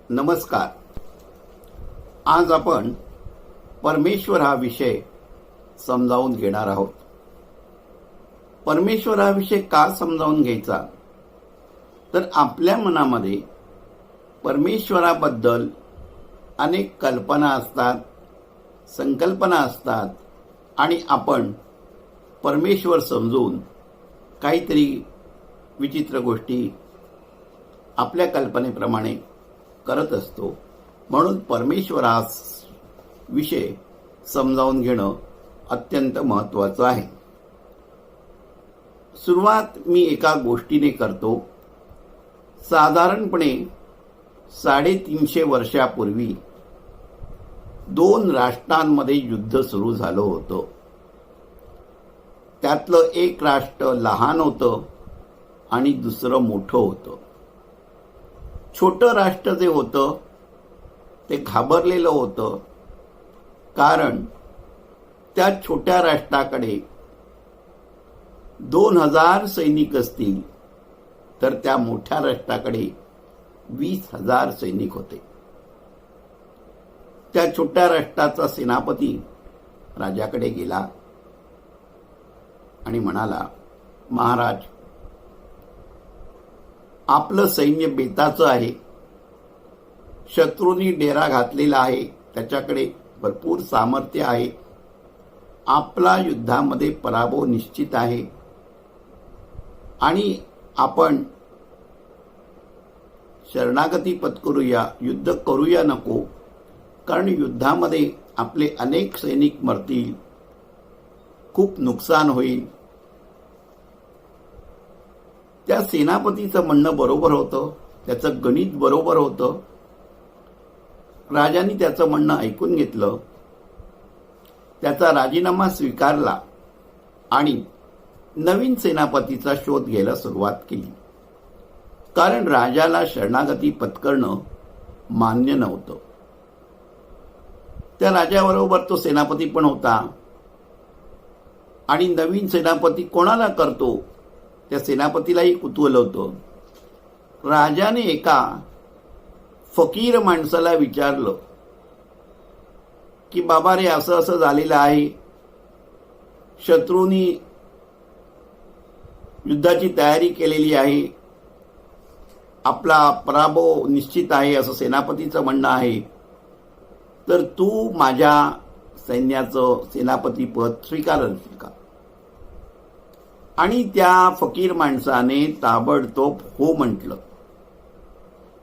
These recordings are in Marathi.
नमस्कार. आज आपण परमेश्वर हा विषय समजावून घेणार आहोत. परमेश्वर हा विषय का समजावून घ्यायचा, तर आपल्या मनामध्ये परमेश्वराबद्दल अनेक कल्पना असतात, संकल्पना असतात आणि आपण परमेश्वर समजून काहीतरी विचित्र गोष्टी आपल्या कल्पनेप्रमाणे करत असतो. म्हणून परमेश्वर हा विषय समजावून घेणं अत्यंत महत्त्वाचं आहे. सुरुवात मी एका गोष्टीने करतो. साधारणपणे 350 वर्षापूर्वी 2 राष्ट्रांमध्ये युद्ध सुरू झालं होतं. त्यातलं एक राष्ट्र लहान होतं आणि दुसरं मोठं होतं. छोटं राष्ट्र जे होतं ते घाबरलेलं होतं, कारण त्या छोट्या राष्ट्राकडे 2000 सैनिक असतील तर त्या मोठ्या राष्ट्राकडे 20,000 सैनिक होते. त्या छोट्या राष्ट्राचा सेनापती राजाकडे गेला आणि म्हणाला, महाराज, आपलं सैन्य बेताचं आहे. शत्रूंनी डेरा घातलेला आहे, त्याच्याकडे भरपूर सामर्थ्य आहे. आपला युद्धामध्ये पराभव निश्चित आहे आणि आपण शरणागती पत्करूया, युद्ध करूया नको, कारण युद्धामध्ये आपले अनेक सैनिक मरतील, खूप नुकसान होईल. त्या सेनापतीचं म्हणणं बरोबर होतं, त्याचं गणित बरोबर होतं. राजाने त्याचं म्हणणं ऐकून घेतलं, त्याचा राजीनामा स्वीकारला आणि नवीन सेनापतीचा शोध घ्यायला सुरुवात केली. कारण राजाला शरणागती पत्करणं मान्य नव्हतं. त्या राजाबरोबर तो सेनापती पण होता आणि नवीन सेनापती कोणाला करतो त्या सेनापतीलाही कुतूहल होतं. राजाने एका फकीर माणसाला विचारलं की बाबा रे, असं असं झालेलं आहे, शत्रूंनी युद्धाची तयारी केलेली आहे, आपला पराभव निश्चित आहे असं सेनापतीचं म्हणणं आहे, तर तू माझ्या सैन्याचं सेनापती पद स्वीकारशील का? आणि त्या फकीर माणसाने ताबडतोब हो म्हटलं.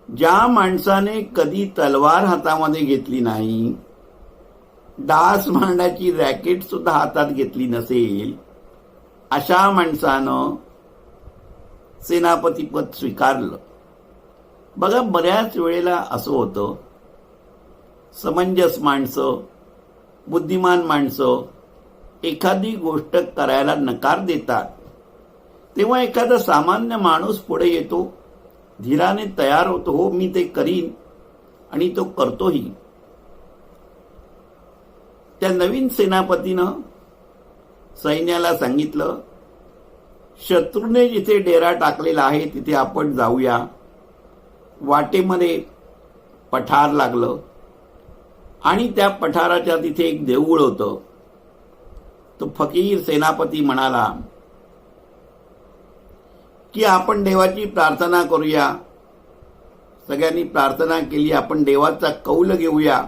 ज्या माणसाने कधी तलवार हातामध्ये घेतली नाही, डास मारण्याची रॅकेट सुद्धा हातात घेतली नसेल, अशा माणसानं सेनापती पद स्वीकारलं. बघा, बऱ्याच वेळेला असं होतं, समंजस माणसं, बुद्धिमान माणसं एखादी गोष्ट करायला नकार देतात, तेव्हा एखादा सामान्य माणूस पुढे येतो, धीराने तयार होतो, हो मी ते करीन, आणि तो करतोही. त्या नवीन सेनापतीनं सैन्याला सांगितलं, शत्रूने जिथे डेरा टाकलेला आहे तिथे आपण जाऊया. वाटेमध्ये पठार लागलं आणि त्या पठाराच्या तिथे एक देऊळ होतं. तो फकीर सेनापती म्हणाला की आपण देवाची प्रार्थना करूया. सगळ्यांनी प्रार्थना केली. आपण देवाचा कौल घेऊया.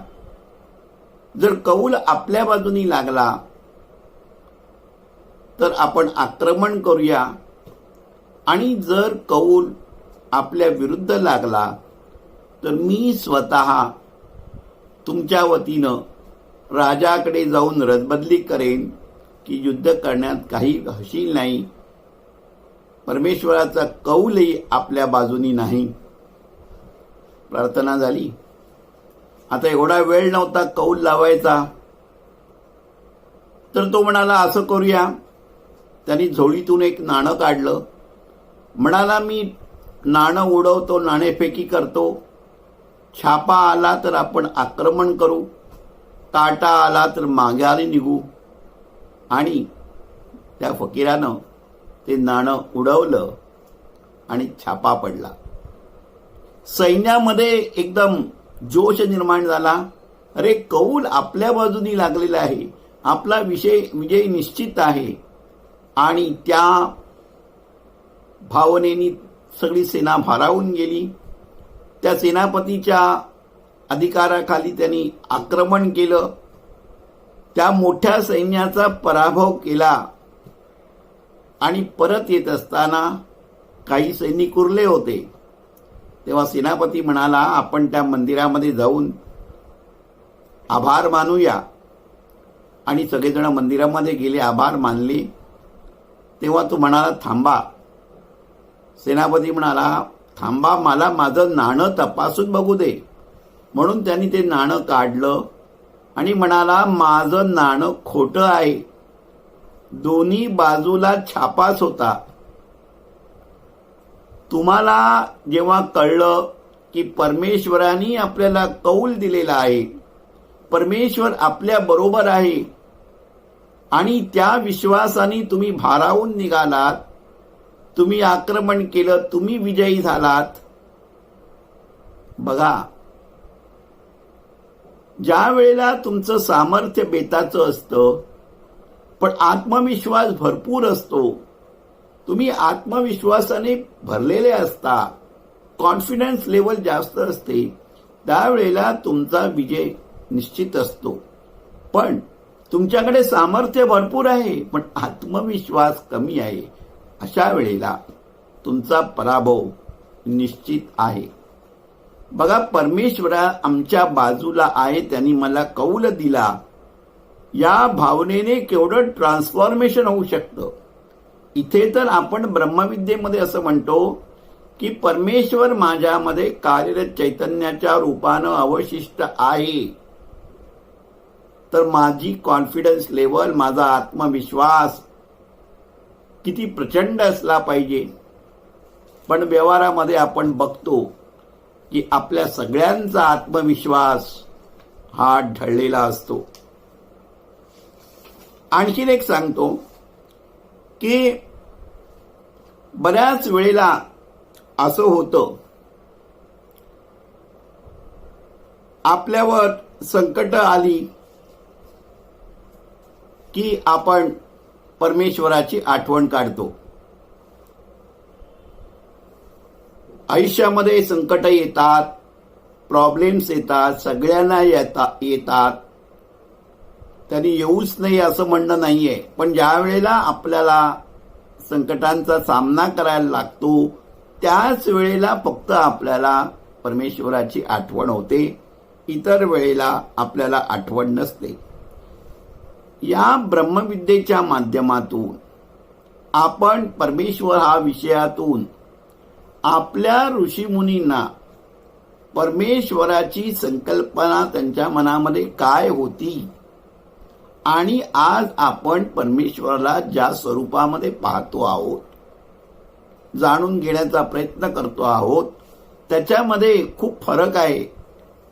जर कौल आपल्या बाजूनी लागला तर आपण आक्रमण करूया, आणि जर कौल आपल्या विरुद्ध लागला तर मी स्वतः तुमच्या वतीनं राजाकडे जाऊन रदबदली करेन की युद्ध करण्यात काही हशील नाही. परमेश्वराचा कौलही आपल्या बाजूनी नाही. प्रार्थना झाली. आता एवढा वेळ नव्हता कौल लावायचा, तर तो म्हणाला, असं करूया. त्यांनी झोळीतून एक नाणं काढलं. म्हणाला, मी नाणं उडवतो, नाणेफेकी करतो. छापा आला तर आपण आक्रमण करू, काटा आला तर माघारी निघू. आणि त्या फकीरानं ते नाणं उडवलं आणि छापा पडला. सैन्यामध्ये एकदम जोश निर्माण झाला. अरे कौल आपल्या बाजूनी लागलेला आहे, आपला विजय निश्चित आहे. आणि त्या भावनेनी सगळी सेना भारावून गेली. त्या सेनापतीच्या अधिकाराखाली त्यांनी आक्रमण केलं. त्या मोठ्या सैन्याचा पराभव केला. आणि परत येत असताना काही सैनिक उरले होते. तेव्हा सेनापती म्हणाला, आपण त्या मंदिरामध्ये जाऊन आभार मानूया. आणि सगळेजण मंदिरामध्ये गेले, आभार मानले. तेव्हा तो म्हणाला, थांबा. सेनापती म्हणाला, थांबा, मला माझं नाणं तपासून बघू दे. म्हणून त्यांनी ते नाणं काढलं आणि म्हणाला, माझं नाणं खोटं आहे. दोन्ही बाजूला छापाच होता. तुम्हाला जेव्हा कळलं की परमेश्वराने आपल्याला कौल दिलेला आहे, परमेश्वर आपल्या बरोबर आहे आणि त्या विश्वासाने तुम्ही भारावून निघालात, तुम्ही आक्रमण केलं, तुम्ही विजयी झालात. बघा, ज्या वेळेला तुमचं सामर्थ्य बेताचं असतं पण आत्मविश्वास भरपूर असतो, तुम्ही आत्मविश्वासाने भरलेले असता, कॉन्फिडन्स लेवल जास्त असते, त्यावेळेला तुमचा विजय निश्चित असतो. पण तुमच्याकडे सामर्थ्य भरपूर आहे पण आत्मविश्वास कमी आहे, अशा वेळेला तुमचा पराभव निश्चित आहे. बघा, परमेश्वरा आमच्या बाजूला आहे, त्यांनी मला कौल दिला, या भावनेने केवढं ट्रान्सफॉर्मेशन होऊ शकतं. इथे तर आपण ब्रह्मविद्येमध्ये असं म्हणतो की परमेश्वर माझ्यामध्ये कार्यरत चैतन्याच्या रूपानं अवशिष्ट आहे. तर माझी कॉन्फिडन्स लेवल, माझा आत्मविश्वास किती प्रचंड असला पाहिजे. पण व्यवहारामध्ये आपण बघतो की आपल्या सगळ्यांचा आत्मविश्वास हा ढळलेला असतो. आणखीन एक सांगतो की बऱ्याच वेळेला असं होतं, आपल्यावर संकट आली की आपण परमेश्वराची आठवण काढतो. आयुष्यामध्ये संकट येतात, प्रॉब्लेम्स येतात, सगळ्यांना येतात. त्यांनी येऊच नाही असं म्हणणं नाहीये. पण ज्या वेळेला आपल्याला संकटांचा सामना करायला लागतो, त्याच वेळेला फक्त आपल्याला परमेश्वराची आठवण होते, इतर वेळेला आपल्याला आठवण नसते. या ब्रह्मविद्येच्या माध्यमातून आपण परमेश्वर हा विषयातून आपल्या ऋषीमुनींना परमेश्वराची संकल्पना त्यांच्या मनामध्ये काय होती आणि आज आपण परमेश्वराला ज्या स्वरूपामध्ये पाहतो आहोत, जाणून घेण्याचा प्रयत्न करतो आहोत, त्याच्यामध्ये खूप फरक आहे,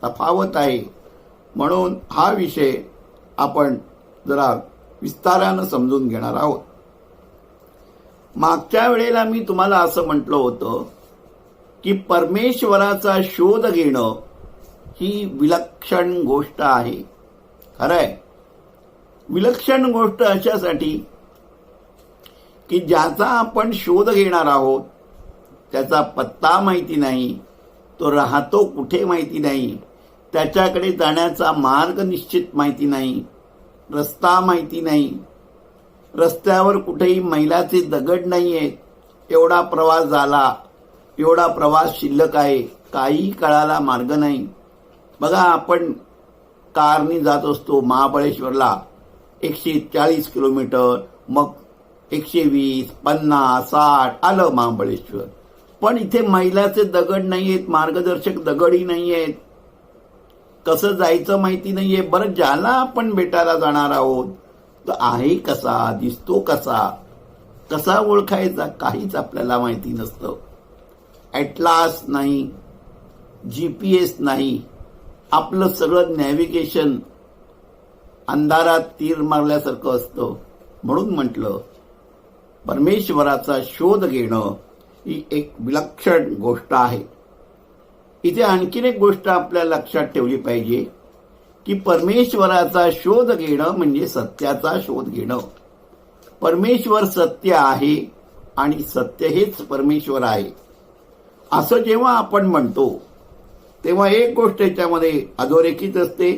तफावत आहे. म्हणून हा विषय आपण जरा विस्तारानं समजून घेणार आहोत. मागच्या वेळेला मी तुम्हाला असं म्हटलं होतं की परमेश्वराचा शोध घेणं ही विलक्षण गोष्ट आहे. खरंय, विलक्षण गोष्ट अशासाठी की ज्याचा आपण शोध घेणार आहोत त्याचा पत्ता माहिती नाही, तो राहतो कुठे माहिती नाही, त्याच्याकडे जाण्याचा मार्ग निश्चित माहिती नाही, रस्ता माहिती नाही, रस्त्यावर कुठेही मैलाचे दगड नाहीयेत, एवढा प्रवास झाला, एवढा प्रवास शिल्लक आहे, काही कळाला मार्ग नाही. बघा, आपण कारनी जात असतो महाबळेश्वरला 140 किलोमीटर, मग 120, 50, 60 आलं महाबळेश्वर. पण इथे मैलाचे दगड नाहीयेत, मार्गदर्शक दगडही नाहीयेत, कसं जायचं माहिती नाहीये. बरं, ज्याला आपण भेटायला जाणार आहोत तो आहे कसा, दिसतो कसा, कसा ओळखायचा, काहीच आपल्याला माहिती नसतं. ॲटलास नाही, GPS नाही, आपलं सगळं नॅव्हिगेशन अंधारात तीर मारल्यासारखं असतं. म्हणून म्हटलं, परमेश्वराचा शोध घेणं ही एक विलक्षण गोष्ट आहे. इथे आणखीन एक गोष्ट आपल्या लक्षात ठेवली पाहिजे की परमेश्वराचा शोध घेणं म्हणजे सत्याचा शोध घेणं. परमेश्वर सत्य आहे आणि सत्य हेच परमेश्वर आहे असं जेव्हा आपण म्हणतो तेव्हा एक गोष्ट याच्यामध्ये अधोरेखित असते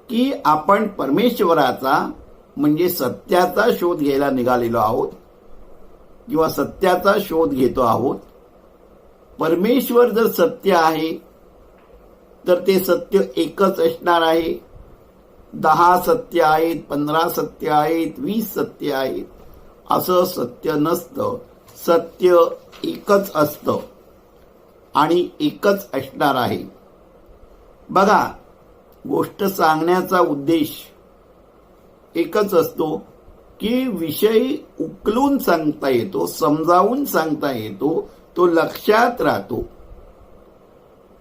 की आपण परमेश्वराचा म्हणजे सत्याचा शोध घ्यायला निघालेलो आहोत किंवा सत्याचा शोध घेतो आहोत. परमेश्वर जर सत्य आहे तर ते सत्य एकच असणार आहे. 10 सत्य आहेत, 15 सत्य आहेत, 20 सत्य आहेत असं सत्य नसतं. सत्य एकच असतं आणि एकच असणार आहे. बघा, गोष्ट सांगण्याचा उद्देश एकच असतो की विषय उकलून सांगता येतो, समजावून सांगता येतो, तो लक्षात राहतो.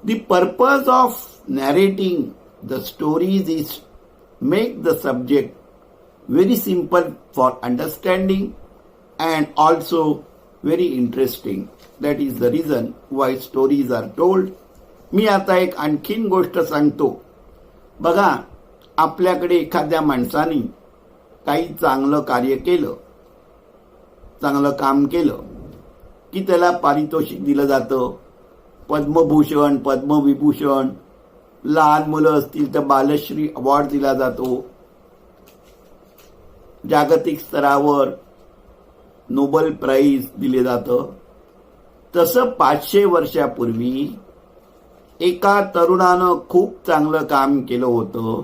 The purpose of narrating the stories is make the subject very simple for understanding and also very interesting. That is the reason why stories are told. मी आता एक आणखीन गोष्ट सांगतो. बघा, आपल्याकडे एखाद्या माणसाने काही चांगलं कार्य केलं, चांगलं काम केलं की त्याला पारितोषिक दिलं जातं. पद्मभूषण, पद्मविभूषण, लहान मुलं असतील तर बालश्री अवॉर्ड दिला जातो. जागतिक स्तरावर नोबेल प्राइज दिले जातं. तसं 500 वर्षापूर्वी एका तरुणानं खूप चांगलं काम केलं होतं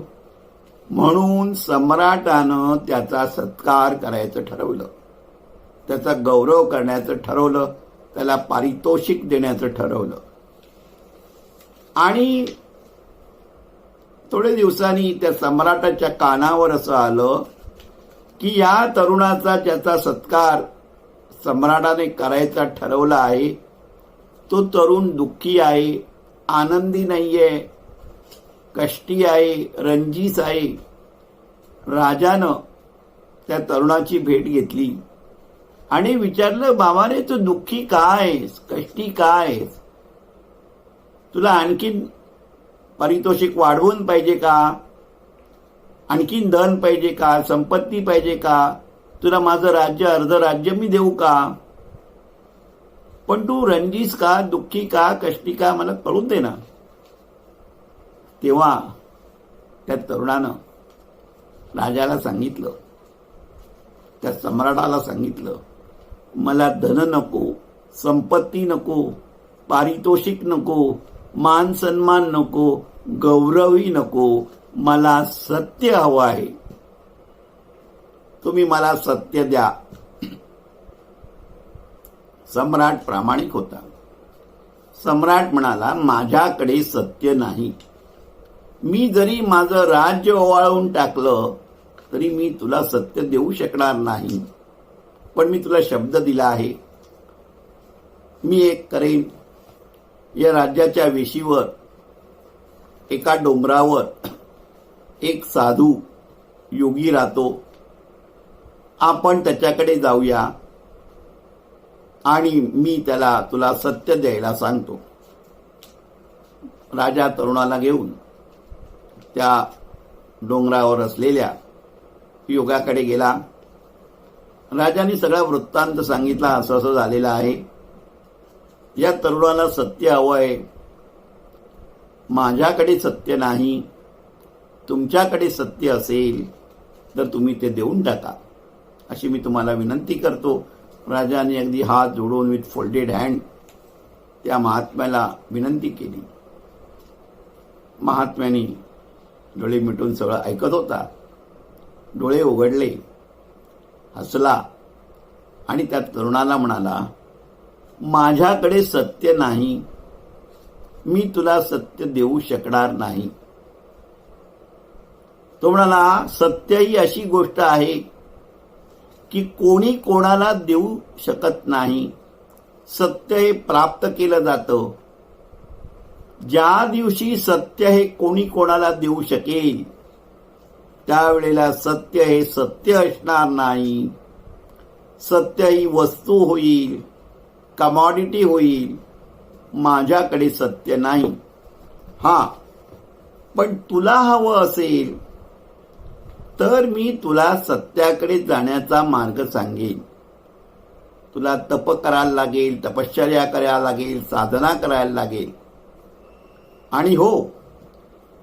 म्हणून सम्राटानं त्याचा सत्कार करायचं ठरवलं, त्याचा गौरव करण्याचं ठरवलं, त्याला पारितोषिक देण्याचं ठरवलं. आणि थोडे दिवसांनी त्या सम्राटाच्या कानावर असं आलं की या तरुणाचा ज्याचा सत्कार सम्राटाने करायचा ठरवला आहे तो तरुण दुःखी आहे, आनंदी नाहीये, कष्टी आहे, रंजीस आहे. राजानं त्या तरुणाची भेट घेतली आणि विचारलं, बाबा रे, तू दुःखी का आहेस, कष्टी का आहेस? तुला आणखीन पारितोषिक वाढवून पाहिजे का? आणखीन धन पाहिजे का? संपत्ती पाहिजे का? तुला माझं राज्य, अर्ध राज्य मी देऊ का? पण तू रंजीस का, दुःखी का, कष्टी का, मला कळून दे ना. तेव्हा त्या तरुणानं राजाला सांगितलं, त्या सम्राटाला सांगितलं, मला धन नको, संपत्ती नको, पारितोषिक नको, मान सन्मान नको, गौरवही नको, मला सत्य हवं आहे. तुम्ही मला सत्य द्या. सम्राट प्रामाणिक होता. सम्राट म्हणाला, माझ्याकडे सत्य नाही. मी जरी माझं राज्य ओवाळून टाकलं तरी मी तुला सत्य देऊ शकणार नाही. पण मी तुला शब्द दिला आहे, मी एक करेन. या राज्याच्या वेशीवर एका डोंगरावर एक साधू योगी राहतो. आपण त्याच्याकडे जाऊया आणि मी त्याला तुला सत्य द्यायला सांगतो. राजा तरुणाला घेऊन त्या डोंगरावर असलेल्या योगाकडे गेला. राजाने सगळा वृत्तांत सांगितला, असं असं झालेलं आहे. या तरुणाला सत्य हवं आहे. माझ्याकडे सत्य नाही. तुमच्याकडे सत्य असेल तर तुम्ही ते देऊन टाका, अशी मी तुम्हाला विनंती करतो. राजाने अगदी हात जोडून विथ फोल्डेड हँड त्या महात्म्याला विनंती केली. महात्म्याने डोळे मिटून सगळं ऐकत होता. डोळे उघडले, हसला आणि त्या तरुणाला म्हणाला, माझ्याकडे सत्य नाही, मी तुला सत्य देऊ शकणार नाही. तो म्हणाला, सत्य ही अशी गोष्ट आहे की कोणी कोणाला देऊ शकत नाही. सत्य हे प्राप्त केलं जातं. ज्या दिवशी सत्य हे कोणी कोणाला देऊ शकेल त्यावेळेला सत्य हे सत्य असणार नाही. सत्य ही वस्तू होईल, कमॉडिटी होईल. माझ्याकडे सत्य नाही. हा, पण तुला हवं असेल तर मी तुला सत्याकडे जाण्याचा मार्ग सांगेन. तुला तप करायला लागेल, तपश्चर्या करायला लागेल, साधना करायला लागेल. आणि हो,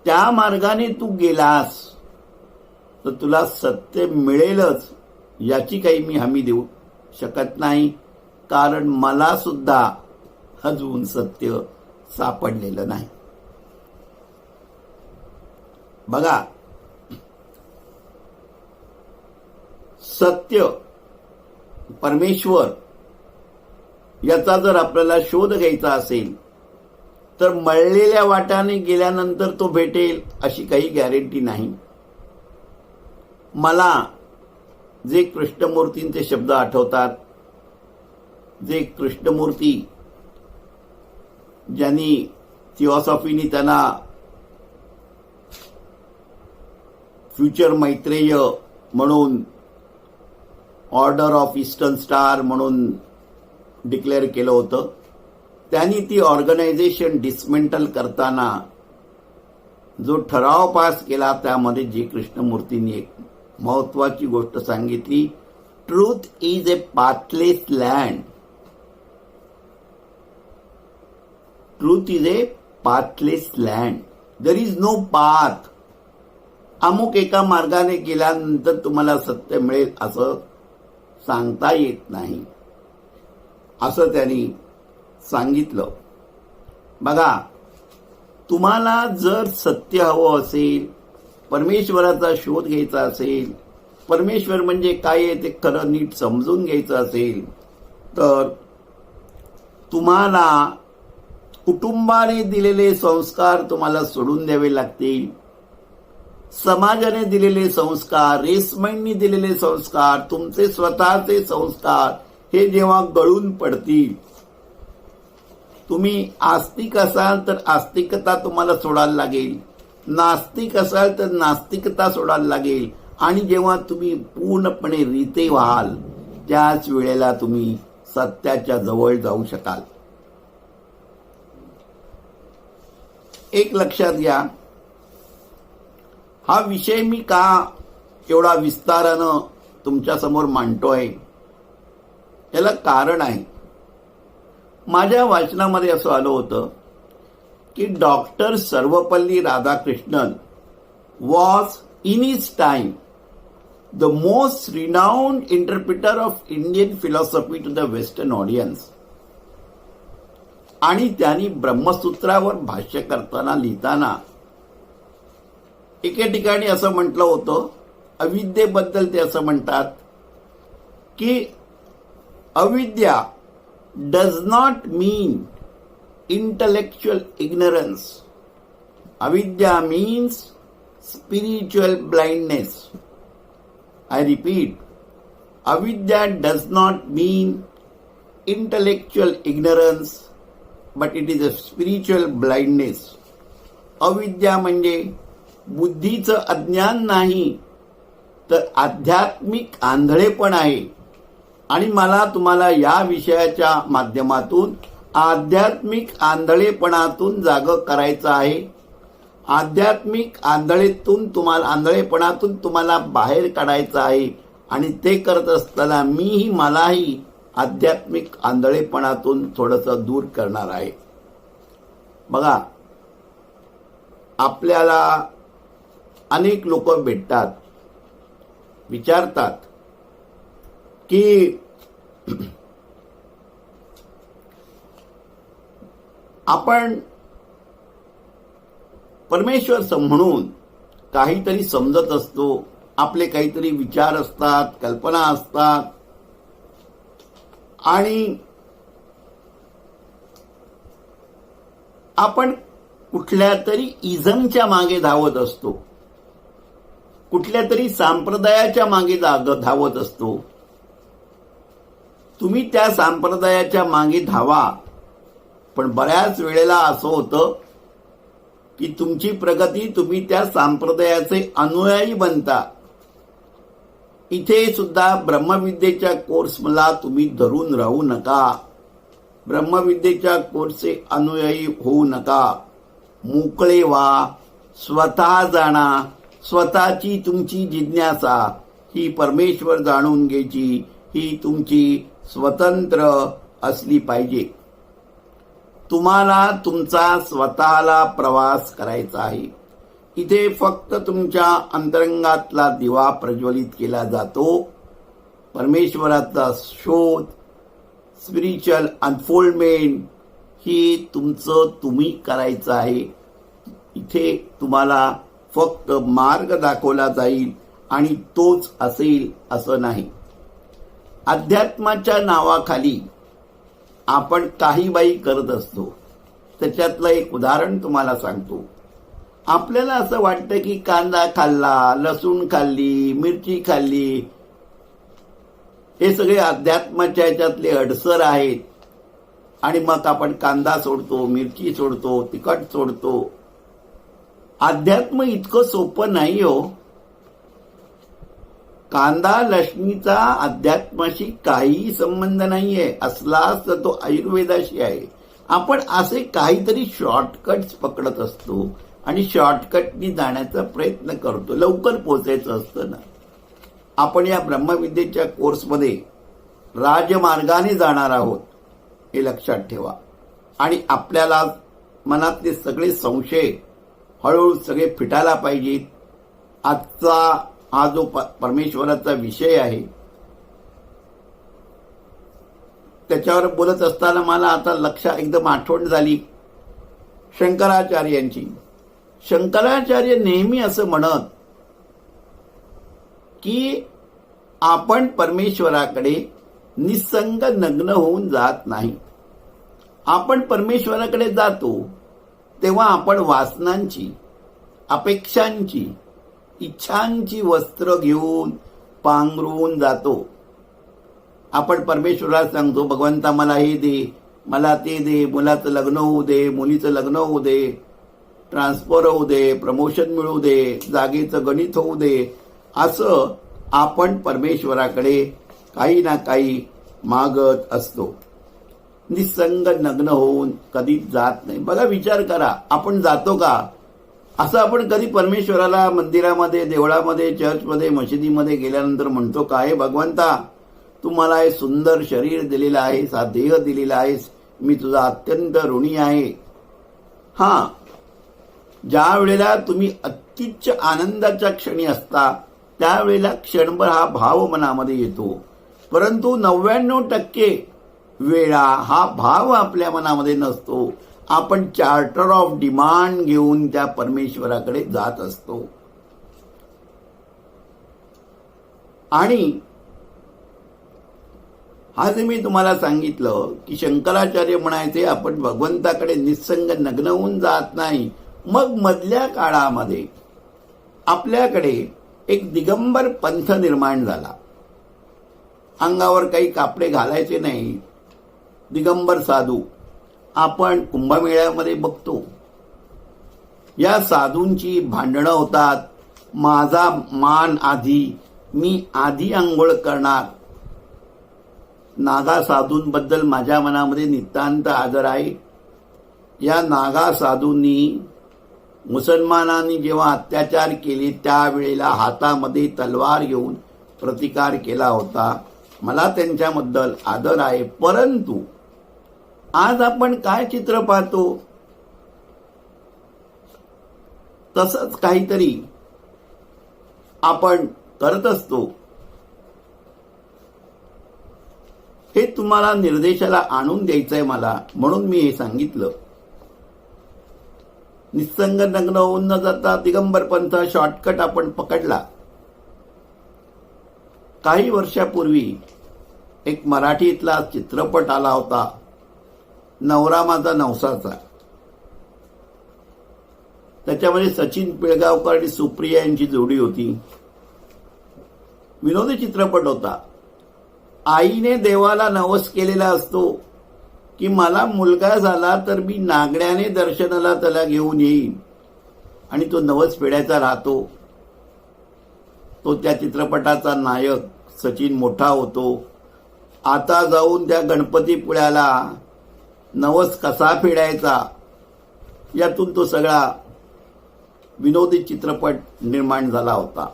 त्या मार्गाने तू गेलास तर तुला सत्य मिळेलच याची काही मी हमी देऊ शकत नाही, कारण मला सुद्धा अजून सत्य सापडलेलं नाही. बघा, सत्य, परमेश्वर याचा जर आपल्याला शोध घ्यायचा असेल तर मळलेल्या वाटाने गेल्यानंतर तो भेटेल अशी काही गॅरंटी नाही. मला जे कृष्णमूर्तींचे शब्द आठवतात, जे कृष्णमूर्ती ज्यांनी थिओसॉफीनी त्यांना फ्युचर मैत्रेय म्हणून, ऑर्डर ऑफ ईस्टर्न स्टार म्हणून डिक्लेअर केलं होतं, त्यांनी ती ऑर्गनायझेशन डिसमेंटल करताना जो ठराव पास केला त्यामध्ये जी कृष्णमूर्तींनी एक महत्वाची गोष्ट सांगितली, truth is a pathless land. Truth is a pathless land. There is no path. अमुक एका मार्गाने गेल्यानंतर तुम्हाला सत्य मिळेल असं सांगता येत नाही, असं त्यांनी सांगितलं. बघा, तुम्हाला जर सत्य हवं असेल, परमेश्वराचा शोध घ्यायचा असेल, परमेश्वर म्हणजे काय आहे ते खरं नीट समजून घ्यायचं असेल, तर तुम्हाला कुटुंबाने दिलेले संस्कार तुम्हाला सोडून द्यावे लागतील. समाजाने दिलेले संस्कार, रेसमेंटनी दिलेले संस्कार, तुमचे स्वतःचे संस्कार हे जेव्हा गळून पडतील, तुम्ही आस्तिक असाल तर आस्तिकता तुम्हाला सोडायला लागेल, नास्तिक असाल तर नास्तिकता सोडायला लागेल. आणि जेव्हा तुम्ही पूर्णपणे रीते व्हाल त्याच वेळेला तुम्ही सत्याच्या जवळ जाऊ शकाल. एक लक्षात घ्या, हा विषय मी का एवढा विस्तारानं तुमच्या समोर मांडतोय याला कारण आहे. माझ्या वाचनामध्ये असं आलं होतं की doctor Sarvepalli Radhakrishnan was in his time the most renowned interpreter of Indian philosophy to the western audience. आणि त्यांनी ब्रह्मसूत्रावर भाष्य करताना, लिहिताना एके ठिकाणी असं म्हटलं होतं, अविद्येबद्दल ते असं म्हणतात की अविद्या does not mean intellectual ignorance. अविद्या means spiritual blindness. I repeat, अविद्या does not mean intellectual ignorance but it is a spiritual blindness. अविद्या म्हणजे बुद्धीचं अज्ञान नाही तर आध्यात्मिक आंधळेपण आहे. आणि मला तुम्हाला या विषयाच्या माध्यमातून आध्यात्मिक आंधळेपणातून जागं करायचं आहे. आध्यात्मिक आंधळेपणातून तुम्हाला बाहेर काढायचं आहे. आणि ते करत असताना मलाही आध्यात्मिक आंधळेपणातून थोडंसं दूर करणार आहे. बघा, आपल्याला अनेक लोक भेटतात, विचारतात की आपण परमेश्वर म्हणून काहीतरी समजत असतो, आपले काहीतरी विचार असतात, कल्पना असतात, आणि आपण कुठल्या तरी इझमच्या मागे धावत असतो, कुठल्या तरी संप्रदायाच्या मागे धावत असतो. तुम्ही त्या संप्रदायाच्या मागे धावा, पण बऱ्याच वेळेला असं होतं की तुमची प्रगती, तुम्ही त्या संप्रदायाचे अनुयायी बनता. इथे सुद्धा ब्रह्मविद्येच्या कोर्सला तुम्ही धरून राहू नका. ब्रह्मविद्येच्या कोर्सचे अनुयायी होऊ नका. मोकळे व्हा, स्वतः जाणा. स्वतःची तुमची जिज्ञासा ही परमेश्वर जाणून घ्यायची ही तुमची स्वतंत्र असली पाहिजे. तुम्हाला तुमचा स्वतःला प्रवास करायचा आहे. इथे फक्त तुमच्या अंतरंगातला दिवा प्रज्वलित केला जातो. परमेश्वराचा शोध, स्पिरिच्युअल अनफोल्डमेंट ही तुमचं तुम्ही करायचं आहे. इथे तुम्हाला फक्त मार्ग दाखवला जाईल आणि तोच असेल असं नाही. अध्यात्माच्या नावाखाली आपण काही बाई करत असतो. त्याच्यातलं एक उदाहरण तुम्हाला सांगतो. आपल्याला असं वाटतं की कांदा खाल्ला, लसूण खाल्ली, मिरची खाल्ली, हे सगळे अध्यात्माच्या ह्याच्यातले अडसर आहेत आणि मग आपण कांदा सोडतो, मिरची सोडतो, तिखट सोडतो. अध्यात्म इतकं सोपं नाही हो. कांदा लसणीचा अध्यात्माशी काहीही संबंध नाहीये. असलाच तर तो आयुर्वेदाशी आहे. आपण असे काहीतरी शॉर्टकट्स पकडत असतो आणि शॉर्टकटनी जाण्याचा प्रयत्न करतो. लवकर पोहोचायचं असतं ना. आपण या ब्रह्मविद्येच्या कोर्समध्ये राजमार्गाने जाणार आहोत हे लक्षात ठेवा. आणि आपल्याला मनातले सगळे संशय हळूहळू सगळे फिटायला पाहिजेत. आजचा हा जो परमेश्वराचा विषय आहे त्याच्यावर बोलत असताना मला आता लक्षात एकदम आठवण झाली शंकराचार्यांची. शंकराचार्य नेहमी असं म्हणत की आपण परमेश्वराकडे निसंग नग्न होऊन जात नाही. आपण परमेश्वराकडे जातो तेव्हा आपण वासनांची, अपेक्षांची, इच्छांची वस्त्र घेऊन पांघरून जातो. आपण परमेश्वराला सांगतो, भगवंता मला हे दे, मला ते दे, मुलाचं लग्न होऊ दे, मुलीचं लग्न होऊ दे, ट्रान्सफर होऊ दे, प्रमोशन मिळू दे, जागेचं गणित होऊ दे. असं आपण परमेश्वराकडे काही ना काही मागत असतो. निसंग नग्न होऊन कधीच जात नाही. बघा, विचार करा, आपण जातो का? असं आपण कधी परमेश्वराला मंदिरामध्ये, देवळामध्ये, चर्चमध्ये, मशिदीमध्ये गेल्यानंतर म्हणतो का, हे भगवंता, तू मला हे सुंदर शरीर दिलेलं आहेस, हा देह दिलेला आहेस, मी तुझा अत्यंत ऋणी आहे. हा, ज्या वेळेला तुम्ही अत्युच्च आनंदाच्या क्षणी असता त्यावेळेला क्षणभर हा भाव मनामध्ये येतो. परंतु 99% वेळा हा भाव आपल्या मनामध्ये नसतो. आपण चार्टर ऑफ डिमांड घेऊन त्या परमेश्वराकडे जात असतो. आणि हा जे मी तुम्हाला सांगितलं की शंकराचार्य म्हणायचे आपण भगवंताकडे निसंग नग्न होऊन जात नाही. मग मधल्या काळामध्ये आपल्याकडे एक दिगंबर पंथ निर्माण झाला. अंगावर काही कापडे घालायचे नाही, दिगंबर साधू आपण कुंभमेळ्यामध्ये बघतो. या साधूंची भांडणं होतात. माझा मान आधी, मी आधी आंघोळ करणार. नागा साधूंबद्दल माझ्या मनामध्ये नितांत आदर आहे. या नागा साधूंनी मुसलमानांनी जेव्हा अत्याचार केले त्यावेळेला हातामध्ये तलवार घेऊन प्रतिकार केला होता. मला त्यांच्याबद्दल आदर आहे. परंतु आज आपण काय चित्र पाहतो, तसंच काहीतरी आपण करत असतो. हे तुम्हाला निर्देशाला आणून द्यायचंय मला, म्हणून मी हे सांगितलं. निसंग नग्न होऊन न जाता दिगंबर पंथ शॉर्टकट आपण पकडला. काही वर्षापूर्वी एक मराठीतला चित्रपट आला होता, नवरा माझा नवसाचा. त्याच्यामध्ये सचिन पिळगावकर आणि सुप्रिया यांची जोडी होती. विनोदी चित्रपट होता. आईने देवाला नवस केलेला असतो की मला मुलगा झाला तर मी नागड्याने दर्शनाला त्याला घेऊन येईन, आणि तो नवस फेडायचा राहतो. तो त्या चित्रपटाचा नायक सचिन मोठा होतो. आता जाऊन त्या गणपतीपुळ्याला नवस कसा फेडायचा, यातून तो सगळा विनोदी चित्रपट निर्माण झाला होता.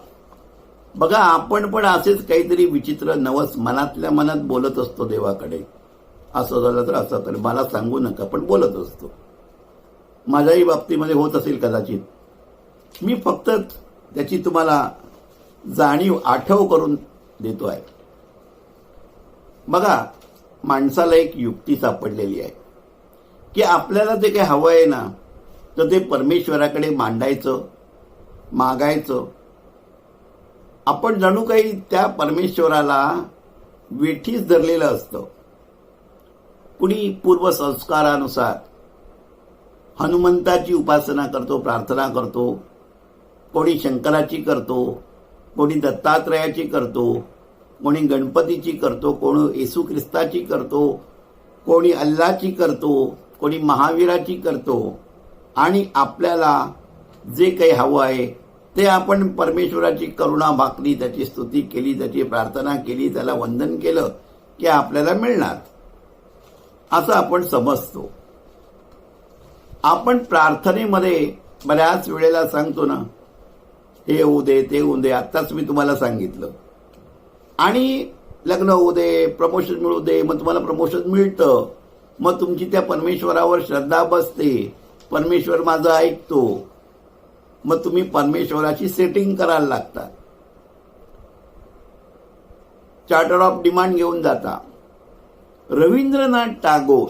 बघा, आपण पण असेच काहीतरी विचित्र नवस मनातल्या मनात बोलत असतो देवाकडे. असं झालं तर असं तर मला सांगू नका, पण बोलत असतो. माझ्याही बाबतीमध्ये होत असेल कदाचित. मी फक्त त्याची तुम्हाला जाणीव आठव करून देतो आहे. बघा, माणसाला एक युक्ती सापडलेली आहे की आपल्याला जे काही हवं आहे ना, तर ते परमेश्वराकडे मांडायचं, मागायचं. आपण जणू काही त्या परमेश्वराला वेठीस धरलेलं असतं. कुणी पूर्वसंस्कारानुसार हनुमंताची उपासना करतो, प्रार्थना करतो. कोणी शंकराची करतो, कोणी दत्तात्रयाची करतो, कोणी गणपतीची करतो, कोणी येशू ख्रिस्ताची करतो, कोणी अल्लाची करतो, कोणी महावीराची करतो. आणि आपल्याला जे काही हवं आहे ते आपण परमेश्वराची करुणा भाकली, त्याची स्तुती केली, त्याची प्रार्थना केली, त्याला वंदन केलं की आपल्याला मिळणार, असं आपण समजतो. आपण प्रार्थनेमध्ये बऱ्याच वेळेला सांगतो ना, हे होऊ दे, ते होऊ दे. आत्ताच मी तुम्हाला सांगितलं. आणि लग्न होऊ दे, प्रमोशन मिळू दे, मग तुम्हाला प्रमोशन मिळतं. मग तुमची त्या परमेश्वरावर श्रद्धा बसते. परमेश्वर माझं ऐकतो. मग तुम्ही परमेश्वराची सेटिंग करायला लागता. चार्टर ऑफ डिमांड घेऊन जाता. रवींद्रनाथ टागोर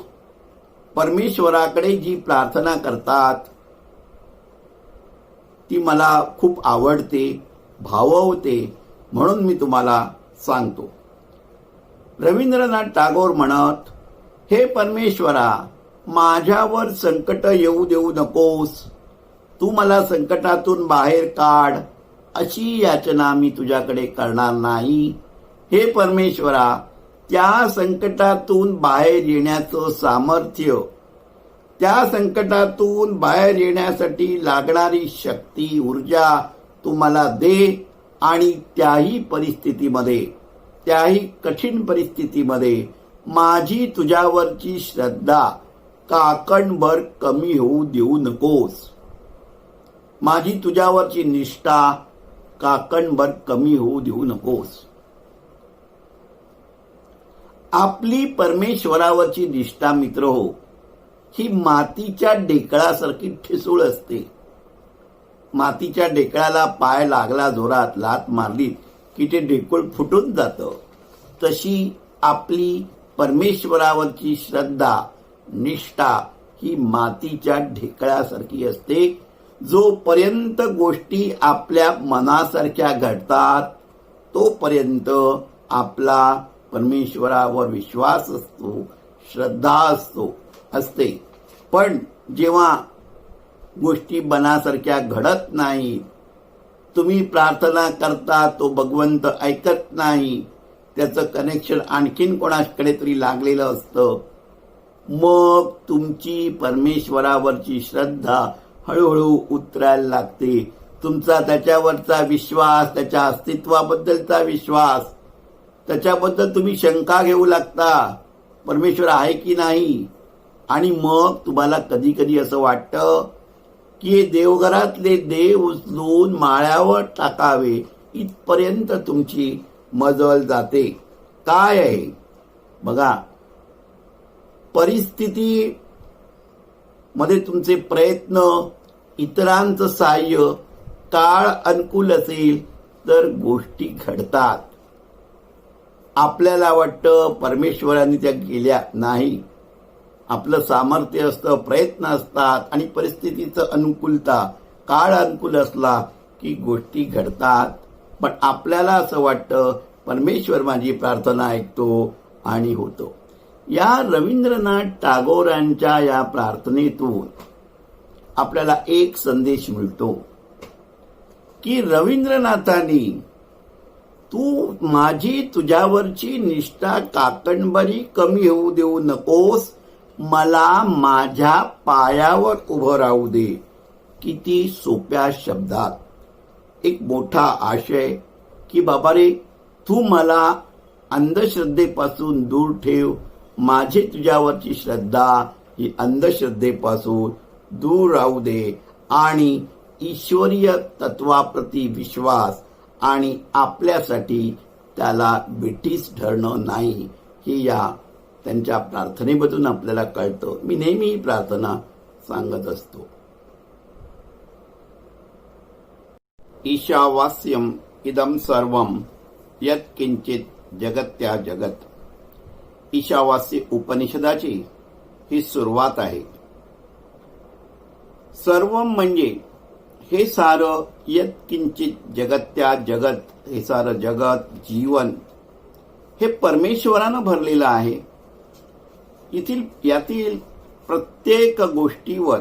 परमेश्वराकडे जी प्रार्थना करतात ती मला खूप आवडते, भाववते, म्हणून मी तुम्हाला सांगतो. रवींद्रनाथ टागोर म्हणत, हे परमेश्वरा, माझ्यावर संकट येऊ देऊ नकोस. तू मला संकटातून बाहेर काढ, अशी याचना मी तुझ्याकडे करणार नाही. हे परमेश्वरा, त्या संकटातून बाहेर येण्याचं सामर्थ्य, त्या संकटातून बाहेर येण्यासाठी लागणारी शक्ती, ऊर्जा तू मला दे. आणि त्याही परिस्थितीमध्ये, त्याही कठीण परिस्थितीमध्ये माझी तुझ्यावरची श्रद्धा काकणभर कमी होऊ देऊ नकोस. माझी तुझ्यावरची निष्ठा काकणभर कमी होऊ देऊ नकोस. आपली परमेश्वरावरची निष्ठा, मित्र हो, ही मातीच्या ढेकळासारखी ठिसूळ असते. मातीच्या ढेकळाला पाय लागला, जोरात लात मारली की ते ढेकूळ फुटून जातं. तशी आपली परमेश्वरावरची श्रद्धा, निष्ठा ही मातीच्या ढेकळासारखी असते. जोपर्यंत गोष्टी आपल्या मनासारख्या घडतात तोपर्यंत आपला परमेश्वरावर विश्वास असतो, श्रद्धा असते. पण जेव्हा गोष्टी मनासारख्या घडत नाहीत, तुम्ही प्रार्थना करता, तो भगवंत ऐकत नाही, त्याचं कनेक्शन आणखीन कोणाकडे तरी लागलेलं असतं, मग तुमची परमेश्वरावरची श्रद्धा हळूहळू उतरायला लागते. तुमचा त्याच्यावरचा विश्वास, त्याच्या अस्तित्वाबद्दलचा विश्वास, त्याच्याबद्दल तुम्ही शंका घेऊ लागता, परमेश्वर आहे की नाही. आणि मग तुम्हाला कधी कधी असं वाटतं की देवघरातले देव उचलून माळ्यावर टाकावे, इथपर्यंत तुमची मजल जाते. काय आहे बघा, परिस्थिती मध्ये तुमचे प्रयत्न, इतरांचं सहाय्य, काळ अनुकूल असेल तर गोष्टी घडतात. आपल्याला वाटतं परमेश्वरांनी त्या केल्या नाही. आपलं सामर्थ्य असतं, प्रयत्न असतात आणि परिस्थितीचं अनुकूलता, काळ अनुकूल असला की गोष्टी घडतात. पण आपल्याला असं वाटतं परमेश्वर माझी प्रार्थना ऐकतो आणि होतो. या रवींद्रनाथ टागोरांच्या या प्रार्थनेतून आपल्याला एक संदेश मिळतो की रवींद्रनाथांनी, तू माझी तुझ्यावरची निष्ठा काकणभरी कमी होऊ देऊ नकोस, मला माझ्या पायावर उभं राहू दे. किती सोप्या शब्दात एक मोठा आशय की बाबा रे, तू मला अंधश्रद्धेपासून दूर ठेव माझी तुझ्यावरची श्रद्धा ही अंधश्रद्धेपासून दूर राहू दे आणि ईश्वरीय तत्वाप्रती विश्वास आणि आपल्यासाठी त्याला ब्रिटिश ठरणं नाही, हे या त्यांच्या प्रार्थनेमधून आपल्याला कळतं. मी नेहमी ही प्रार्थना सांगत असतो. ईशावास्यम इदम सर्वम यत्किंचित जगत्या जगत. ईशावास्य उपनिषदाची ही सुरुवात आहे. सर्वम म्हणजे हे सारं, यत्किंचित जगत्या जगत, हे सारं जगत, जीवन हे परमेश्वरानं भरलेलं आहे. यातील प्रत्येक गोष्टीवर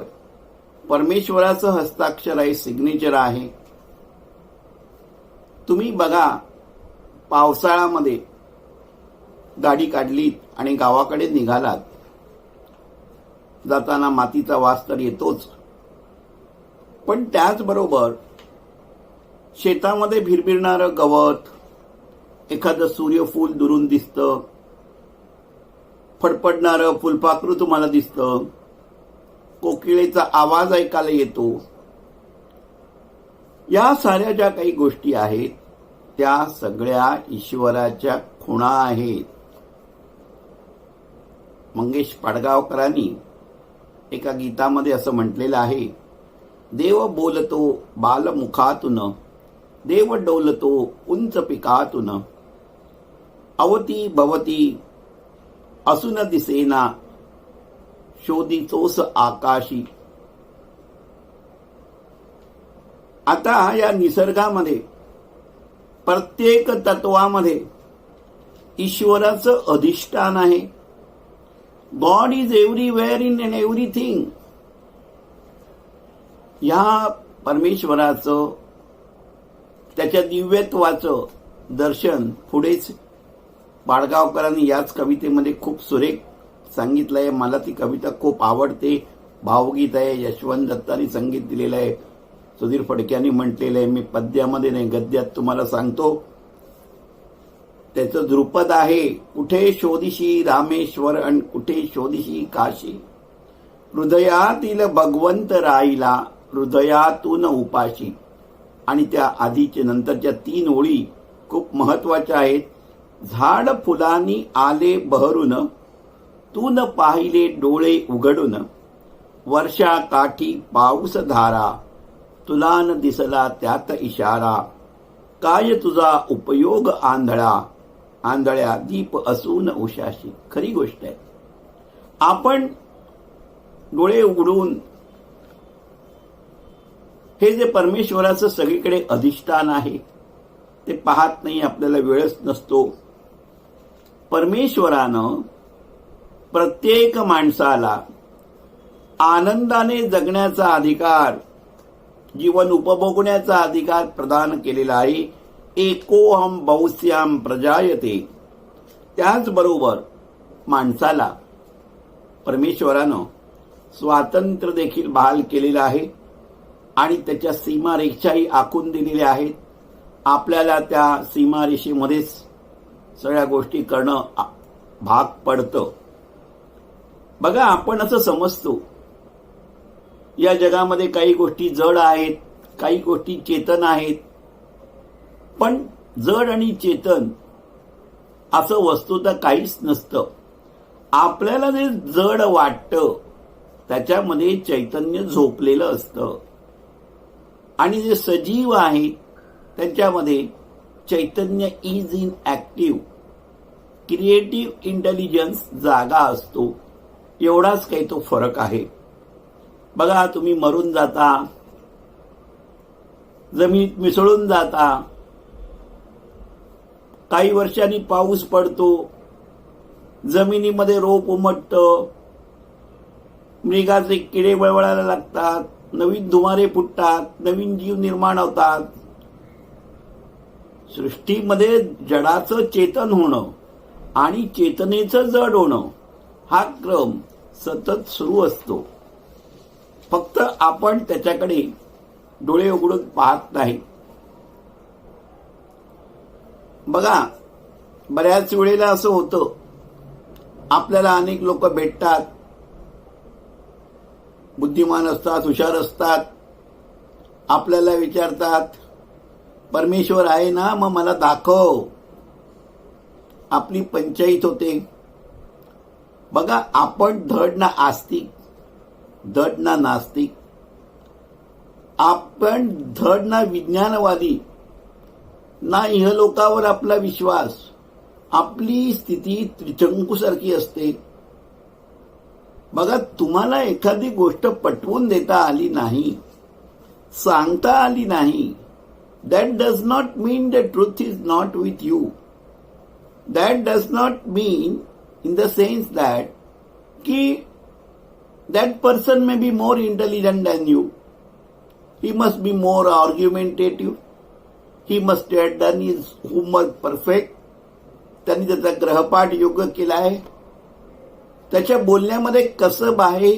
परमेश्वराचं हस्ताक्षर आहे, सिग्नेचर आहे. तुम्ही बघा, पावसाळ्यामध्ये गाडी काढलीत आणि गावाकडे निघालात, जाताना मातीचा वास तर येतोच, पण त्याचबरोबर शेतामध्ये भिरभिरणारं गवत, एखादं सूर्यफूल दुरून दिसतं, फडफडणारं फुलपाखरू तुम्हाला दिसतं, कोकिळेचा आवाज ऐकायला येतो. या साऱ्या ज्या काही गोष्टी आहेत त्या सगळ्या ईश्वराच्या खुणा आहेत. मंगेश पाडगावकरांनी एका गीतामध्ये असं म्हटलेलं आहे, देव बोलतो बालमुखातून, देव डोलतो उंच पिकातून, अवती भवती असून दिसेना, शोधितोस आकाशी. आता या निसर्गामध्ये प्रत्येक तत्वामध्ये ईश्वराचं अधिष्ठान आहे. God is everywhere in and everything. ह्या परमेश्वराचं, त्याच्या दिव्यत्वाचं दर्शन पुढेच पाडगावकरांनी याच कवितेमध्ये खूप सुरेख सांगितलंय. मला ती कविता खूप आवडते. भावगीत आहे, यशवंत दत्तांनी संगीत दिलेलं आहे, सुधीर फडक्यांनी म्हटलेलं आहे. मी पद्यामध्ये नाही, गद्यात तुम्हाला सांगतो. त्याचं ध्रुपद आहे, कुठे शोधिशी रामेश्वर अन कुठे शोधिशी काशी. हृदयातील भगवंत राहिला, हृदयातून उपाशी. आणि त्या आधीचे नंतरच्या 3 ओळी खूप महत्वाच्या आहेत. झाड फुलांनी आले बहरून, तून पाहिले डोळे उघडून. वर्षा काठी पाऊस धारा, तुला न दिसला त्यात इशारा. काय तुझा उपयोग आंधळा, आंधळ्या दीप असून उशाशी. खरी गोष्ट आहे. आपण डोळे उघडून हे जे परमेश्वराचं सगळीकडे अधिष्ठान आहे ते पाहत नाही, आपल्याला वेळच नसतो. परमेश्वरानं प्रत्येक माणसाला आनंदाने जगण्याचा अधिकार, जीवन उपभोगण्याचा अधिकार प्रदान केलेला आहे. एकोहम बहुस्याम प्रजायते. त्याचबरोबर माणसाला परमेश्वरानं स्वातंत्र्य देखील बहाल केलेलं आहे आणि त्याच्या सीमारेषाही आखून दिलेल्या आहेत. आपल्याला त्या सीमारेषेमध्येच सगळ्या गोष्टी करणं भाग पडतं. बघा, आपण असं समजतो या जगामध्ये काही गोष्टी जड आहेत, काही गोष्टी चेतन आहेत. पण जड आणि चेतन असं वस्तुतः काहीच नसतं. आपल्याला जे जड वाटतं त्याच्यामध्ये चैतन्य झोपलेलं असतं आणि जे सजीव आहे त्यांच्यामध्ये चैतन्य is in active, creative intelligence जागा असतो. एवढाच काही तो फरक आहे. बघा, तुम्ही मरून जाता, जमिनीत मिसळून जाता, काही वर्षांनी पाऊस पडतो, जमिनीमध्ये रोप उमटतं, मृगाचे किडे वळवळायला लागतात, नवीन धुमारे फुटतात, नवीन जीव निर्माण होतात. सृष्टीमध्ये जडाचं चेतन होणं आणि चेतनेचं जड होणं हा क्रम सतत सुरू असतो. फक्त आपण त्याच्याकडे डोळे उघडून पाहत नाही. बघा, बऱ्याच वेळेला असं होतं आपल्याला अनेक लोक भेटतात, बुद्धिमान असतात, हुशार असतात, आपल्याला विचारतात परमेश्वर आहे ना, मग मला दाखव. आपली पंचायत होते. बघा, आपण धड ना आस्तिक, धड ना नास्तिक, आपण धड ना विज्ञानवादी, ना इहलोकावर आपला विश्वास. आपली स्थिती त्रिशंकूसारखी असते. बघा, तुम्हाला एखादी गोष्ट पटवून देता आली नाही, सांगता आली नाही, that does not mean the truth is not with you. That does not mean in the sense that ki that person may be more intelligent than you. He must be more argumentative. He must have done his homework perfect. त्यांनी त्याचा ग्रहपाठ योग्य केला आहे. त्याच्या बोलण्यामध्ये कसब आहे.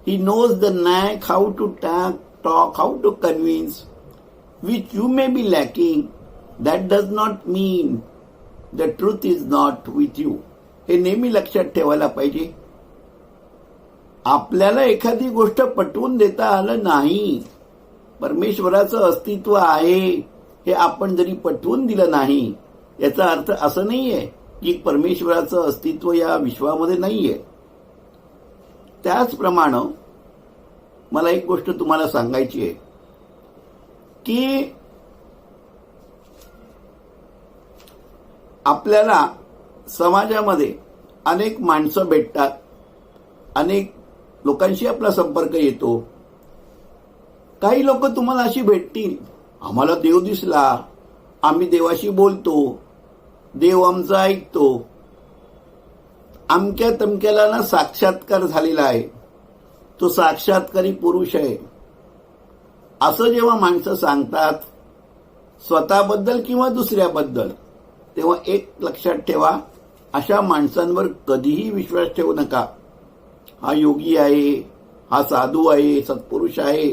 He knows the knack how to talk, how to convince, which you may be lacking. That does not mean the truth is not with you. हे नेहमी लक्षात ठेवायला पाहिजे. आपल्याला एखादी गोष्ट पटवून देता आलं नाही, परमेश्वराचं अस्तित्व आहे हे आपण जरी पटवून दिलं नाही, याचा अर्थ असं नाहीये की परमेश्वराचं अस्तित्व या विश्वामध्ये नाहीये. त्याचप्रमाणे मला एक गोष्ट तुम्हाला सांगायची आहे की आपल्याला समाजामध्ये अनेक माणसं भेटतात, अनेक लोकांशी आपला संपर्क येतो. काही लोक तुम्हाला अशी भेटतील, आम्हाला देव दिसला, आम्ही देवाशी बोलतो, देव आमचा ऐकतो, अमक्या तमक्याला ना साक्षात्कार झालेला आहे, तो साक्षात्कारी पुरुष आहे, असं जेव्हा माणसं सांगतात स्वतःबद्दल किंवा दुसऱ्याबद्दल, तेव्हा एक लक्षात ठेवा, अशा माणसांवर कधीही विश्वास ठेवू नका. हा योगी आहे, हा साधू आहे, सत्पुरुष आहे,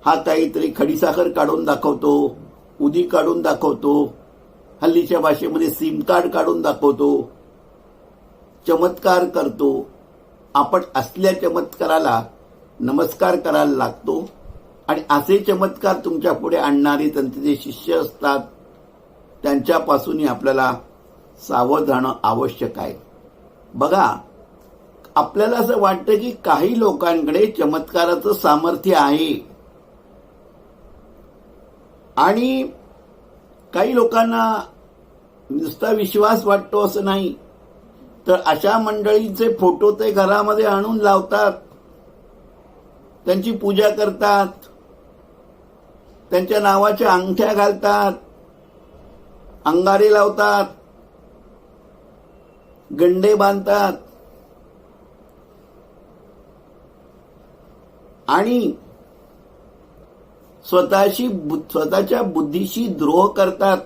हा काहीतरी खडीसाखर काढून दाखवतो, उदी काढून दाखवतो, हल्लीच्या भाषेमध्ये सिम कार्ड काढून दाखवतो, चमत्कार करतो. आपण असल्या चमत्काराला नमस्कार करायला लागतो आणि असे चमत्कार तुमच्या पुढे आणणारे त्यांचे जे शिष्य असतात त्यांच्यापासूनही आपल्याला सावध राहणं आवश्यक आहे. बघा, आपल्याला असं वाटतं की काही लोकांकडे चमत्काराचं सामर्थ्य आहे आणि काही लोकांना नुसता विश्वास वाटतो असं नाही, तर अशा मंडळींचे फोटो ते घरामध्ये आणून लावतात, त्यांची पूजा करतात, त्यांच्या नावाच्या अंगठ्या घालतात, अंगारे लावतात, गंडे बांधतात आणि स्वतःच्या बुद्धीशी द्रोह करतात.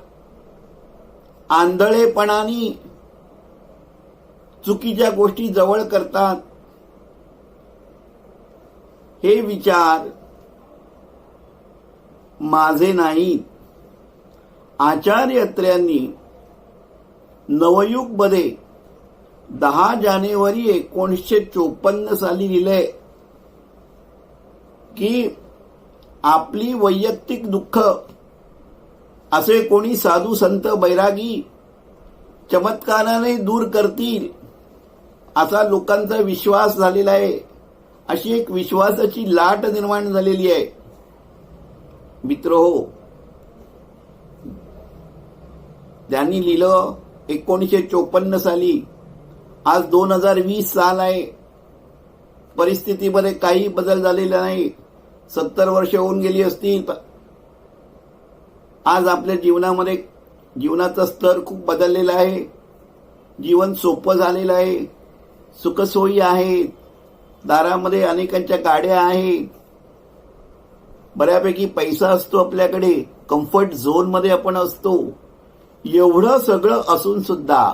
आंधळेपणाने चुकीच्या गोष्टी जवळ करतात. हे विचार माझे नाही. आचार्य अत्र्यांनी नवयुगमध्ये 10 जानेवारी 1954 साली लिहिलंय की आपली वैयक्तिक दुःख असे कोणी साधू संत बैरागी चमत्काराने दूर करतील असा लोकांचा विश्वास झालेला आहे. अशी एक विश्वासाची लाट निर्माण झालेली आहे. मित्रहो, त्यांनी लिहिलं 1954 साली. आज 2020 साल आहे. परिस्थितीमध्ये काही बदल झालेला नाही. 70 वर्ष होऊन गेली असतील. आज आपल्या जीवनामध्ये जीवनाचा स्तर खूप बदललेला आहे. जीवन सोपं झालेलं आहे. सुखसोयी आहेत. दारामध्ये अनेकांच्या गाड्या आहेत. बऱ्यापैकी पैसा असतो आपल्याकडे. कम्फर्ट झोन मध्ये आपण असतो. एवढं सगळं असून सुद्धा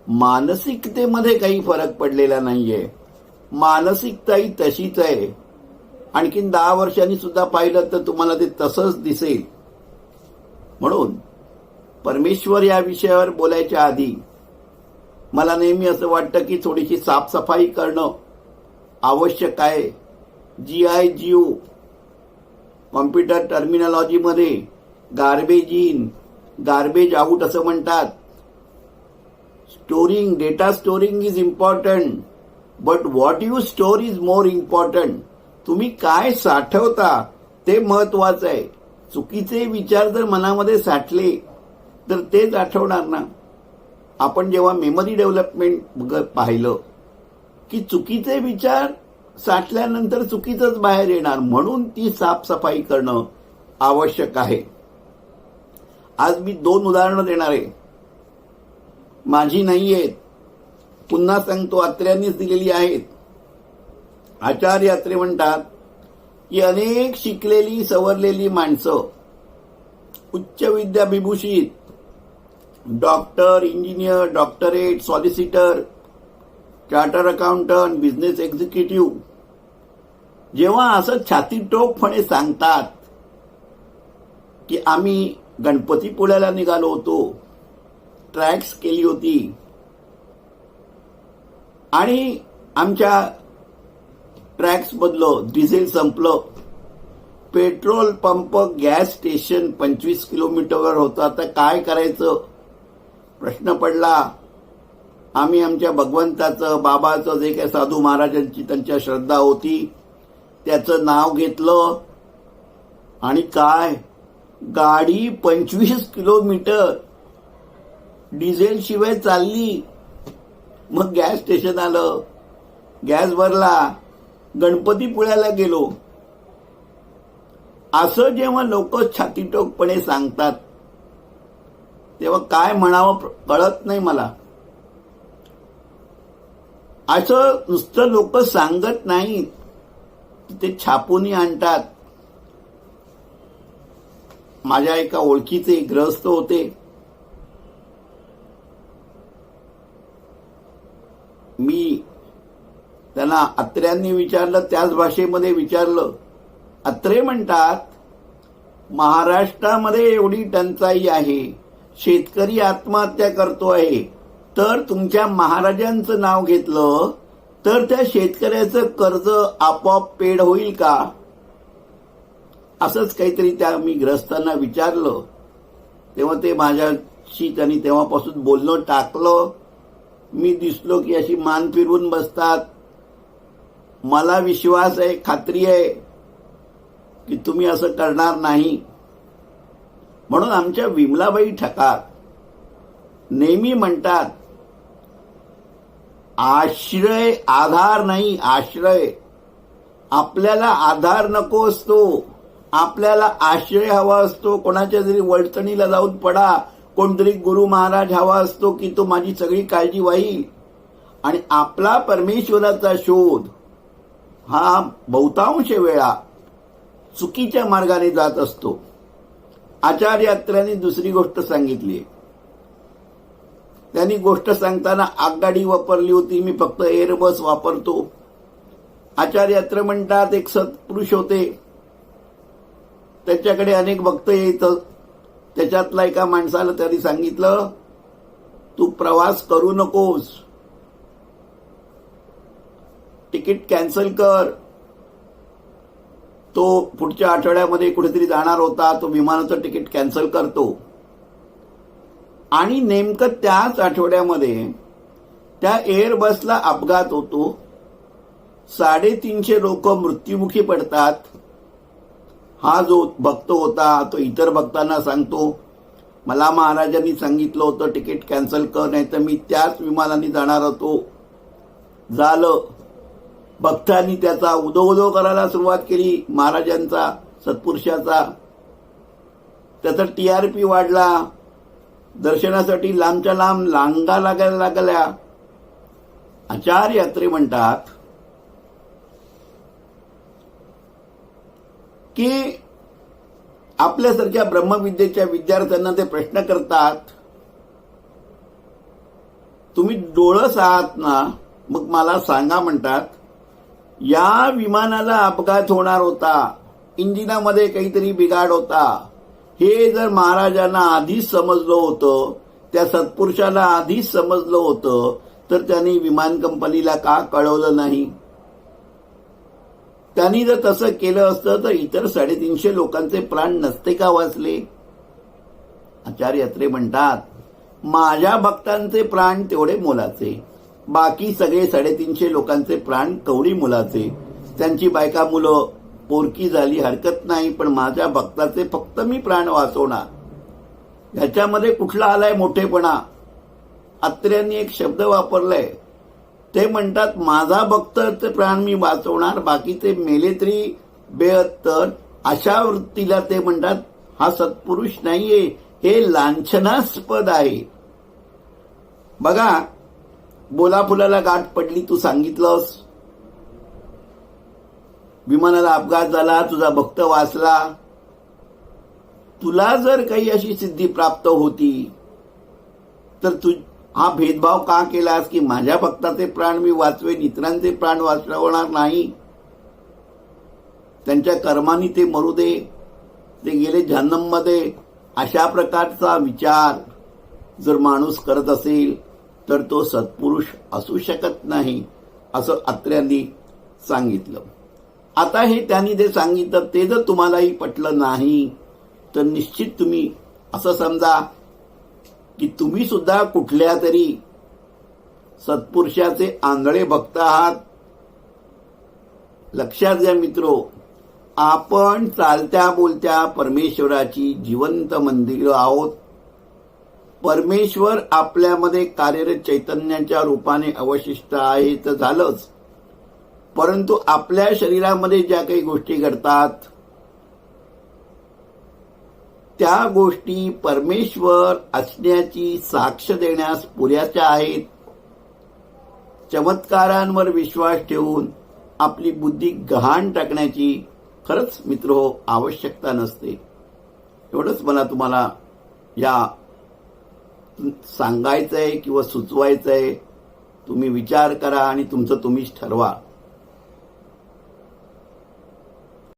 मानसिकतेमध्ये काही फरक पडलेला नाहीये. मानसिकता ही तशीच आहे. आणखीन 10 वर्षांनी सुद्धा पाहिलं तर तुम्हाला ते तसंच दिसेल. म्हणून परमेश्वर या विषयावर बोलायच्या आधी मला नेहमी असं वाटतं की थोडीशी साफसफाई करणं आवश्यक आहे. GIGO कॉम्प्युटर टर्मिनॉलॉजीमध्ये गार्बेज इन गार्बेज आउट असं म्हणतात. Storing data storing is important, but what you store is more important. तुम्ही काय साठवता ते महत्वाचं आहे. चुकीचे विचार जर मनामध्ये साठले तर तेच आठवणार ना. आपण जेव्हा मेमरी डेव्हलपमेंट पाहिलं की चुकीचे विचार साठल्यानंतर चुकीचंच बाहेर येणार, म्हणून ती साफसफाई करणं आवश्यक आहे. आज मी 2 उदाहरणं देणार आहे. माझी नाही आहेत, पुन्हा सांगतो, अत्र्यांनीच दिलेली आहेत. आचार्य अत्रे म्हणतात की अनेक शिकलेली सवरलेली माणसं, उच्च विद्याविभूषित, doctor, engineer, doctorate, solicitor, charter accountant, business executive, जेव्हा असं छातीटोपपणे सांगतात की आम्ही गणपतीपुळ्याला निघालो होतो, ट्रॅक्स केली होती आणि आमच्या ट्रॅक्स बदलं, डिझेल संपलं, पेट्रोल पंप गॅस स्टेशन 25 किलोमीटरवर होता, तर काय करायचं प्रश्न पडला. आम्ही आमच्या भगवंताचं, बाबाचं, जे काही साधू महाराजांची त्यांच्या श्रद्धा होती त्याचं नाव घेतलं आणि काय गाडी 25 किलोमीटर डिझेल शिवाय चालली. मग गॅस स्टेशन आलं, गॅस भरला, गणपतीपुळ्याला गेलो. असं जेव्हा लोक छातीटोकपणे सांगतात तेव्हा काय म्हणावं कळत नाही मला. असं नुसतं लोक सांगत नाहीत, ते छापूनही आणतात. माझ्या एका ओळखीचे ग्रस्त होते. मी त्यांना अत्र्यांनी विचारलं, त्याच भाषेमध्ये विचारलं. अत्रे म्हणतात, महाराष्ट्रामध्ये एवढी टंचाई आहे, शेतकरी आत्महत्या करतो आहे, तर तुमच्या महाराजांचं नाव घेतलं तर त्या शेतकऱ्याचं कर्ज आपोआप पेड होईल का? असंच काहीतरी त्या मी ग्रस्तांना विचारलं. तेव्हा ते माझ्याशी त्यांनी तेव्हापासून बोलणं टाकलं. मी दिसलो की अशी मान फिरवून बसतात. मला विश्वास आहे, खात्री आहे की तुम्ही असं करणार नाही. म्हणून आमच्या विमलाबाई ठकार नेहमी म्हणतात, आश्रय आधार नाही, आश्रय. आपल्याला आधार नको असतो, आपल्याला आश्रय हवा असतो. कोणाच्या जरी वळचणीला जाऊन पडा, कोणतरी गुरु महाराज हवा असतो की तो माझी सगळी काळजी वाहील. आणि आपला परमेश्वराचा शोध हा बहुतांश वेळा चुकीच्या मार्गाने जात असतो. आचार्य अत्र्यांनी दुसरी गोष्ट सांगितली. त्यांनी गोष्ट सांगताना आगगाडी वापरली होती, मी फक्त एअरबस वापरतो. आचार्य अत्रे म्हणतात, एक सत्पुरुष होते, त्यांच्याकडे अनेक भक्त येत. त्याच्यातला एका माणसाला त्यांनी सांगितलं, तू प्रवास करू नकोस, तिकीट कॅन्सल कर. तो पुढच्या आठवड्यामध्ये कुठेतरी जाणार होता, तो विमानाचं तिकीट कॅन्सल करतो. आणि नेमकं त्याच आठवड्यामध्ये त्या एअरबसला अपघात होतो. 350 लोक मृत्युमुखी पडतात. हा जो भक्त होता तो इतर भक्तांना सांगतो, मला महाराजांनी सांगितलं होतं तिकीट कॅन्सल कर, नाही तर मी त्याच विमानाने जाणार होतो. झालं. भक्तांनी त्याचा उदो करायला सुरुवात केली, महाराजांचा, सत्पुरुषाचा. त्याचा TRP वाढला. दर्शनासाठी लांबच्या लांब रांगा लागायला लागल्या. आचार्य अत्रे म्हणतात की आपल्यासारख्या ब्रह्मविद्येच्या विद्यार्थ्यांना ते प्रश्न करतात, तुम्ही डोळस आहात ना, मग मला सांगा म्हणतात, या विमानाला अपघात होणार होता, इंजिनामध्ये काहीतरी बिघाड होता, हे जर महाराजांना आधीच समजलं होतं, त्या सत्पुरुषाला आधीच समजलं होतं, तर त्यांनी विमान कंपनीला का कळवलं नाही? त्यांनी जर तसं केलं असतं तर इतर 350 लोकांचे प्राण नसते का वाचले? आचार्य अत्रे म्हणतात, माझ्या भक्तांचे प्राण तेवढे मोलाचे, बाकी सगळे 350 लोकांचे प्राण कवडी मोलाचे. त्यांची बायका मुलं पोरकी झाली हरकत नाही, पण माझ्या भक्ताचे फक्त मी प्राण वाचवणार. ह्याच्यामध्ये कुठला आलाय मोठेपणा? अत्र्यांनी एक शब्द वापरलाय, ते म्हणतात माझा भक्ताचे प्राण मी वाचवणार, बाकीचे मेले तरी बेअत्तर. अशा वृत्तीला ते म्हणतात हा सत्पुरुष नाहीये, हे लांछनास्पद आहे. बघा, बोला फुलाला गाठ पडली, तू सांगितलंस, विमानाला अपघात झाला, तुझा भक्त वाचला. तुला जर काही अशी सिद्धी प्राप्त होती तर तू हा भेदभाव का केलास की माझ्या भक्ताचे प्राण मी वाचवेन, इतरांचे प्राण वाचवणार नाही? त्यांच्या कर्मानी ते मरू दे, ते गेले जहन्नममध्ये. अशा प्रकारचा विचार जर माणूस करत असेल तर तो सत्पुरुष असू शकत नाही, असं अत्र्यांनी सांगितलं. आता हे त्यांनी जे सांगितलं ते जर तुम्हालाही पटलं नाही तर निश्चित तुम्ही असं समजा की तुम्ही सुद्धा कुठल्या तरी सत्पुरुषाचे आंधळे भक्त आहात. लक्षात घ्या मित्रो, आपण चालत्या बोलत्या परमेश्वराची जिवंत मंदिरं आहोत. परमेश्वर आपल्यामध्ये कार्यरत चैतन्याच्या रूपाने अवशिष्ट आहे तर झालंच, परंतु आपल्या शरीरामध्ये ज्या काही गोष्टी घडतात त्या गोष्टी परमेश्वर असण्याची साक्ष देण्यास पुरेशा आहेत. चमत्कारांवर विश्वास ठेवून आपली बुद्धी गहाण टाकण्याची खरंच मित्रहो आवश्यकता नसते. एवढंच मला तुम्हाला या सांगायचंय किंवा सुचवायचंय. तुम्ही विचार करा आणि तुमचं तुम्हीच ठरवा.